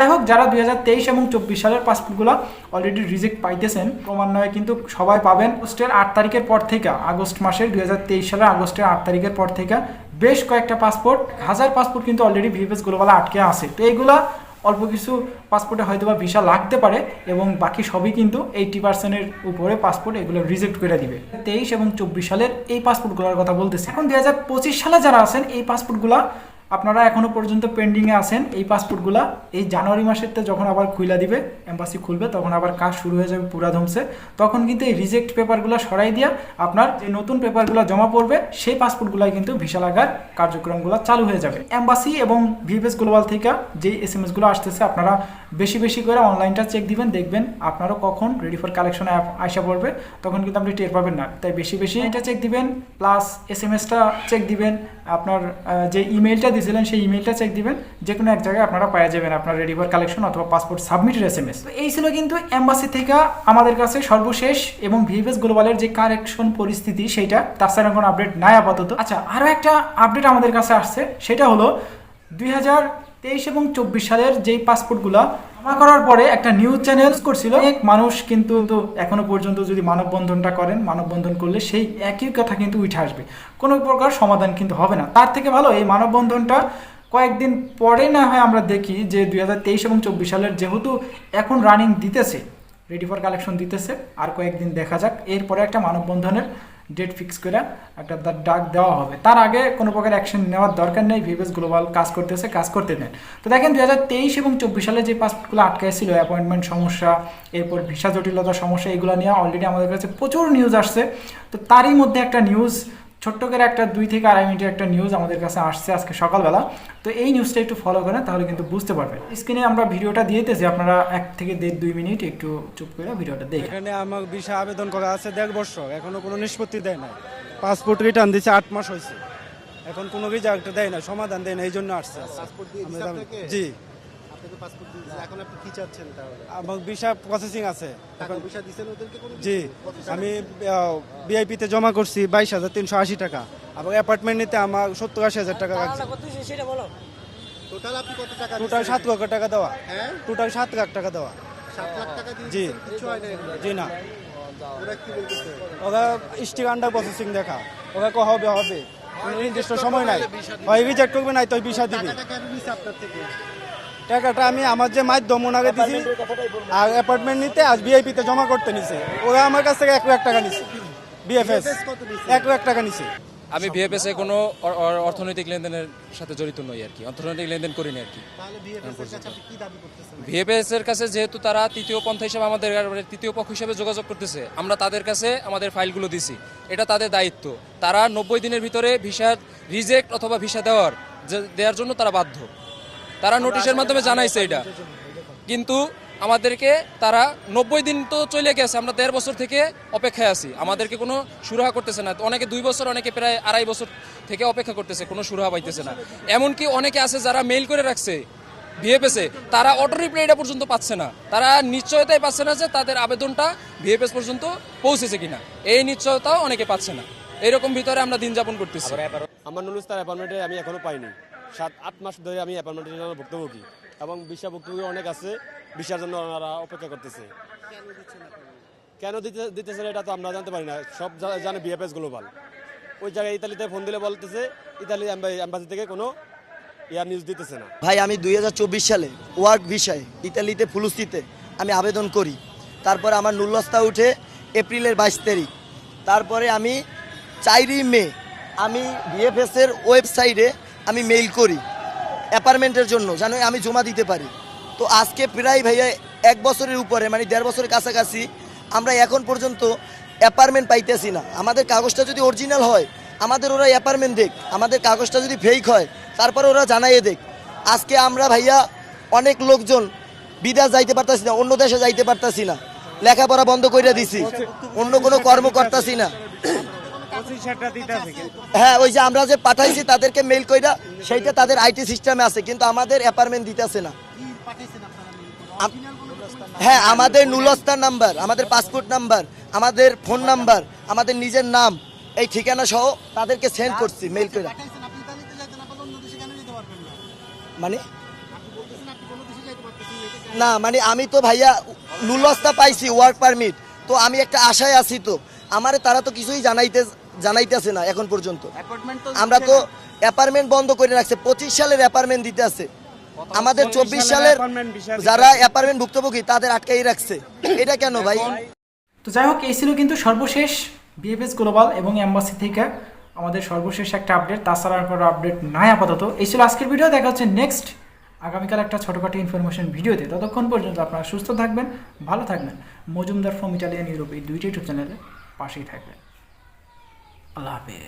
যাই হোক, যারা 2023 এবং 24 সালের পাসপোর্টগুলো অলরেডি রিজেক্ট পাইতেছেন, ক্রমান্বয়ে কিন্তু সবাই পাবেন। আগস্টের 8 তারিখের পর থেকে, আগস্ট মাসের 2023 সালের আগস্টের 8 তারিখের পর থেকে বেশ কয়েকটা পাসপোর্ট, 1000 পাসপোর্ট কিন্তু অলরেডি ভিএফএস গ্লোবালে আটকে আছে। তো এইগুলা অল্প কিছু পাসপোর্টে হয়তো বা ভিসা লাগতে পারে এবং বাকি সবই কিন্তু 80%-এর উপরে পাসপোর্ট এগুলো রিজেক্ট করে দিবে। 23 এবং 24 সালের এই পাসপোর্টগুলোর কথা বলতেছি। এখন 2025 সালে যারা আছেন, এই পাসপোর্টগুলো আপনারা এখনো পর্যন্ত পেন্ডিংয়ে আছেন। এই পাসপোর্টগুলো এই জানুয়ারি মাসের যখন আবার খুলে দিবে, এম্বাসি খুলবে, তখন আবার কাজ শুরু হয়ে যাবে পুরা ধমসে। তখন কিন্তু এই রিজেক্ট পেপারগুলো সরাই দিয়া আপনার যে নতুন পেপারগুলো জমা পড়বে, সেই পাসপোর্টগুলাই কিন্তু ভিসা লাগার কার্যক্রমগুলো চালু হয়ে যাবে। এম্বাসি এবং ভিএফএস গ্লোবাল থেকে যে এসএমএসগুলো আসতেছে, আপনারা বেশি বেশি করে অনলাইনটা চেক দিবেন, দেখবেন আপনারও কখন রেডি ফর কালেকশন অ্যাপ আসা পড়বে, তখন কিন্তু আপনি টের পাবেন না। তাই বেশি বেশি এটা চেক দিবেন, প্লাস এসএমএসটা চেক দিবেন, আপনার যে ইমেলটা দিয়েছিলেন সেই ইমেলটা চেক দিবেন। যে কোনো এক জায়গায় আপনারা পাওয়া যাবেন আপনার রেডি ফর কালেকশন অথবা পাসপোর্ট সাবমিটের এসএমএস। তো এই ছিল কিন্তু এম্বাসি থেকে আমাদের কাছে সর্বশেষ এবং ভিএফএস গ্লোবালের যে কারেকশন পরিস্থিতি, সেইটা। তাছাড়া কোনো আপডেট নাই আপাতত। আচ্ছা, আরও একটা আপডেট আমাদের কাছে আসছে, সেটা হলো 2023 এবং 24 সালের যেই পাসপোর্টগুলো জমা করার পরে একটা নিউজ চ্যানেল করছিল, এক মানুষ কিন্তু এখনো পর্যন্ত যদি মানববন্ধনটা করেন, মানববন্ধন করলে সেই একই কথা কিন্তু উঠে আসবে, কোনো প্রকার সমাধান কিন্তু হবে না। তার থেকে ভালো এই মানববন্ধনটা কয়েকদিন পরে না হয় আমরা দেখি যে 2023 এবং 24 সালের যেহেতু এখন রানিং দিতেছে, রেডি ফর কালেকশন দিতেছে, আর কয়েকদিন দেখা যাক, এরপরে একটা মানববন্ধনের ডেট ফিক্স করে একটা ডাক দেওয়া হবে। তার আগে কোনো প্রকার অ্যাকশন নেওয়ার দরকার নেই। ভিএফএস গ্লোবাল কাজ করতেছে, কাজ করতে দেন। তো দেখেন 2023 এবং 24 সালে যে পাসপোর্টগুলো আটকায় ছিল, অ্যাপয়েন্টমেন্ট সমস্যা, এরপর ভিসা জটিলতার সমস্যা, এগুলো নিয়ে অলরেডি আমাদের কাছে প্রচুর নিউজ আসছে। তো তারই মধ্যে একটা নিউজ, ছোট্ট করে একটা 2 থেকে আড়াই মিনিটের একটা নিউজ আমাদের কাছে আসছে আজকে সকালবেলা। তো এই নিউজটা একটু ফলো করেন, তাহলে কিন্তু বুঝতে পারবেন। স্ক্রিনে আমরা ভিডিওটা দিয়ে দিতেছি, আপনারা 1 থেকে 1.5-2 মিনিট একটু চুপ করে ভিডিওটা দেখেন। এখানে আমার ভিসা আবেদন করা আছে 1.5 বছর, এখনো কোনো নিষ্পত্তি দেয় না। পাসপোর্ট রিটার্ন দিচ্ছে 8 মাস হয়েছে, এখন কোনো রেজাল্ট দেয় না, সমাধান দেয় না, এই জন্য আসছে। জি, এখন আপনি কি চাচ্ছেন তাহলে? আমার ভিসা প্রসেসিং আছে। এখন ভিসা দিছেন ওদেরকে? জি, আমি ভিআইপিতে জমা করছি 22,380 টাকা, আবার অ্যাপার্টমেন্ট নিতে আমার 70-80 টাকা লাগছে। টোটাল আপনি কত টাকা? টোটাল 7 লাখ টাকা দেওয়া। হ্যাঁ, টোটাল 7 লাখ টাকা দেওয়া। 7 লাখ টাকা দিয়ে জি। কিছু হয় না এগুলো? জি না, ওরা কি বলতেছে? ওরা স্টিক আন্ডার প্রসেসিং দেখা, ওরা হবে হবে, কোনো নির্দিষ্ট সময় নাই, হয় রিজেক্ট করবে নাই তো ভিসা দিবে। টাকাটা কেন নিছে আপনার থেকে? টাকাটা আমি আমার যে মাধ্যম ওনাকে দিছি, আর অ্যাপার্টমেন্ট নিতে আর ভিআইপিতে জমা করতে নিছে, ওরা আমার কাছ থেকে 1 লাখ টাকা নিছে। বিএফএস কত নিছে? 1 লাখ টাকা নিছে। আমি ভিএফএস এ কোনো অর্থনৈতিক লেনদেনের সাথে জড়িত নই আর কি, অর্থনৈতিক লেনদেন করি না আর কি। তাহলে বিএফএস এর কাছে আপনি কি দাবি করতেছেন? ভিএফএস এর কাছে যেহেতু তারা তৃতীয় পন্থা হিসেবে আমাদের তৃতীয় পক্ষ হিসেবে যোগাযোগ করতেছে, আমরা তাদের কাছে আমাদের ফাইলগুলো দিছি, এটা তাদের দায়িত্ব। তারা 90 দিনের ভিতরে ভিসা রিজেক্ট অথবা ভিসা দেওয়ার জন্য তারা বাধ্য। তারা নোটিশের মাধ্যমে জানাইছে এটা, কিন্তু আমাদেরকে তারা 90 দিন তো চলে গেছে, আমরা 1.5 বছর থেকে অপেক্ষায় আছি, আমাদেরকে কোনো সুরাহা করতেছে না। অনেকে 2 বছর, অনেকে প্রায় 2.5 বছর থেকে অপেক্ষা করতেছে, কোনো সুরাহা পাইতেছে না। এমনকি অনেকে আছে যারা মেইল করে রাখছে ভিএফএসে, তারা অটো রিপ্লাইটা পর্যন্ত পাচ্ছে না, তারা নিশ্চয়তাই পাচ্ছে না যে তাদের আবেদনটা ভিএফএস পর্যন্ত পৌঁছেছে কিনা, এই নিশ্চয়তাও অনেকে পাচ্ছে না। এরকম ভিতরে আমরা দিন যাপন করতেছি। আমার নুলুস্তার অ্যাপার্টমেন্টে আমি এখনো পাইনি, 7-8 মাস ধরে আমি অ্যাপার্টমেন্টের জন্য ভুক্তভোগী, এবং ভিসা ভুক্তভোগী অনেক আছে, ভিসার জন্য ওনারা অপেক্ষা করতেছে। কেন দিতেছে এটা তো আমরা জানতে পারি না, সব জানে ভিএফএস গ্লোবাল। ওই জায়গায় ইতালিতে ফোন দিলে বলতেছে ইতালি এম্বাসি থেকে কোনো নিউজ দিতেছে না। ভাই, আমি 2024 সালে ওয়ার্ক ভিসায় ইতালিতে ফুলুস্তিতে আমি আবেদন করি। তারপরে আমার নুল্লস্তা উঠে এপ্রিলের 22 তারিখ। তারপরে আমি 4 মে আমি ভিএফএসের ওয়েবসাইটে আমি মেইল করি অ্যাপার্টমেন্টের জন্য, যেন আমি জমা দিতে পারি। তো আজকে প্রায় ভাইয়া 1 বছরের উপরে, মানে 1.5 বছরের কাছাকাছি, আমরা এখন পর্যন্ত অ্যাপার্টমেন্ট পাইতেছি না। আমাদের কাগজটা যদি অরিজিনাল হয়, আমাদের ওরা অ্যাপার্টমেন্ট দেখ, আমাদের কাগজটা যদি ফেক হয়, তারপরে ওরা জানাইয়ে দেখ। আজকে আমরা ভাইয়া অনেক লোকজন বিদেশ যাইতে পারতাছি না, অন্য দেশে যাইতে পারতাছি না, লেখাপড়া বন্ধ করে দিছি, অন্য কোনো কর্ম করতাছি না। হ্যাঁ, ওই যে আমরা যে পাঠাইছি তাদেরকে মেইল কইরা, সেইটা তাদের আইটি সিস্টেমে আছে, কিন্তু আমাদের অ্যাপার্টমেন্ট দিতেছে না। হ্যাঁ, আমাদের নুলস্তার নাম্বার, আমাদের পাসপোর্ট নাম্বার, আমাদের ফোন নাম্বার, আমাদের নিজের নাম, এই ঠিকানা সহ তাদেরকে সেন্ড করছি মেইল করে। মানে না মানে আমি তো ভাইয়া নুলস্তা পাইছি ওয়ার্ক পারমিট, তো আমি একটা আশায় আছি, তো আমারে তারা তো কিছুই জানাইতেছে না এখন পর্যন্ত। আমরা তো অ্যাপার্টমেন্ট বন্ধ করে রাখছে, 25 সালের অ্যাপার্টমেন্ট দিতে আছে, আমাদের 24 সালের যারা অ্যাপার্টমেন্ট ভুক্তভোগী তাদের আটকাই রাখছে, এটা কেন ভাই? তো যাই হোক, এই ছিল কিন্তু সর্বশেষ বিএফএস গ্লোবাল এবং এম্বাসি থেকে আমাদের সর্বশেষ একটা আপডেট, তাছাড়া আর কোনো আপডেট নাই আপাতত। এই ছিল আজকের ভিডিও, দেখা হচ্ছে নেক্সট আগামীকাল একটা ছোটোখাটো ইনফরমেশন ভিডিওতে। ততক্ষণ পর্যন্ত আপনারা সুস্থ থাকবেন, ভালো থাকবেন, মজুমদার ফ্রম ইটালিয়ান ইউরোপ এই দুইটা ইউটিউব চ্যানেলে পাশেই থাকবেন। আল্লাহ হাফেজ।